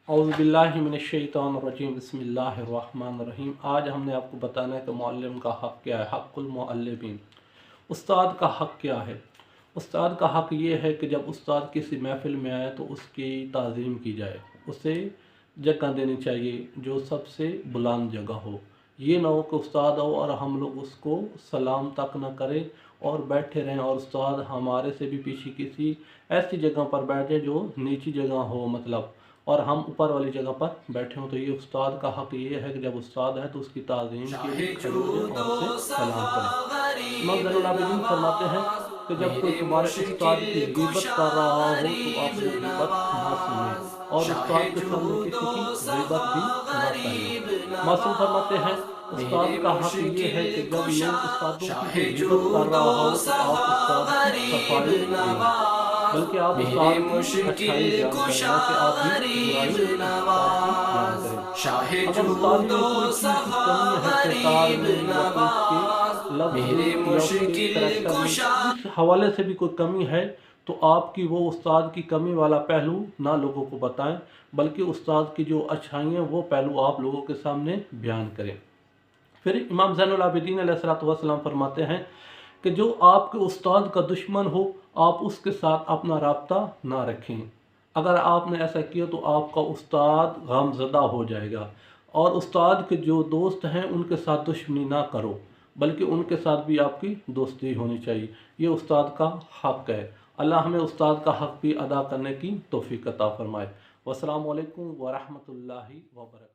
औज़ुबिल्लाहिमिनश्शैतानिर्रजीम बिस्मिल्लाहिर्रहमानिर्रहीम। आज हमने आपको बताना है कि मुअल्लिम का हक़ क्या है, हक़्क़ुल मुअल्लिमीन। उस्ताद का हक़ क्या है? उस्ताद का हक़ ये है कि जब उस्ताद किसी महफ़िल में आए तो उसकी ताज़ीम की जाए, उसे जगह देनी चाहिए जो सबसे बुलंद जगह हो। ये ना हो कि उस्ताद हो और हम लोग उसको सलाम तक न करें और बैठे रहें और उस्ताद हमारे से भी पीछे किसी ऐसी जगह पर बैठ जाए जो नीची जगह हो, मतलब, और हम ऊपर वाली जगह पर बैठे हों। तो ये उस्ताद का हक़ ये है कि जब उस्ताद है तो उसकी ताज़ीम के लिए खड़े हो जाए और उसे सलाम करें। इमाम ज़ैनुल आबिदीन फरमाते हैं कि जब कोई तुम्हारे उस्ताद की ग़ीबत कर रहा हो तो आप वो ग़ीबत ना सुने और उस्ताद के सामने किसी की ग़ीबत भी ना करें। मासूम फरमाते हैं उस्ताद का हक़ ये है कि जब लोग उस्तादों की कोई ग़ीबत कर रहा हो तो आप उस्ताद की सफाई दें, बल्कि आप उस्ताद की अच्छाई बयान करें, ना कि आप भी बुराई उस्ताद की बयान करें। अगर उस्ताद में कोई चीज़ की कमी है, किरदार में या फिर उसके लफ्ज़ या उसके करैक्टर में, जिस हवाले से भी कोई कमी है, तो आपकी वो उस्ताद की कमी वाला पहलू ना लोगों को बताएं, बल्कि उस्ताद की जो अच्छाई हैं वो पहलू आप लोगों के सामने बयान करें। फिर इमाम ज़ैनुल आबिदीन अलैहिस्सलातु वस्सलाम फरमाते हैं कि जो आपके उस्ताद का दुश्मन हो आप उसके साथ अपना राब्ता ना रखें। अगर आपने ऐसा किया तो आपका उस्ताद गमज़दा हो जाएगा। और उस्ताद के जो दोस्त हैं उनके साथ दुश्मनी ना करो, बल्कि उनके साथ भी आपकी दोस्ती होनी चाहिए। ये उस्ताद का हक़ है। अल्लाह हमें उस्ताद का हक़ भी अदा करने की तौफ़ीक़ अता फ़रमाए। वस्सलामु अलैकुम व रहमतुल्लाहि व बरकातहू।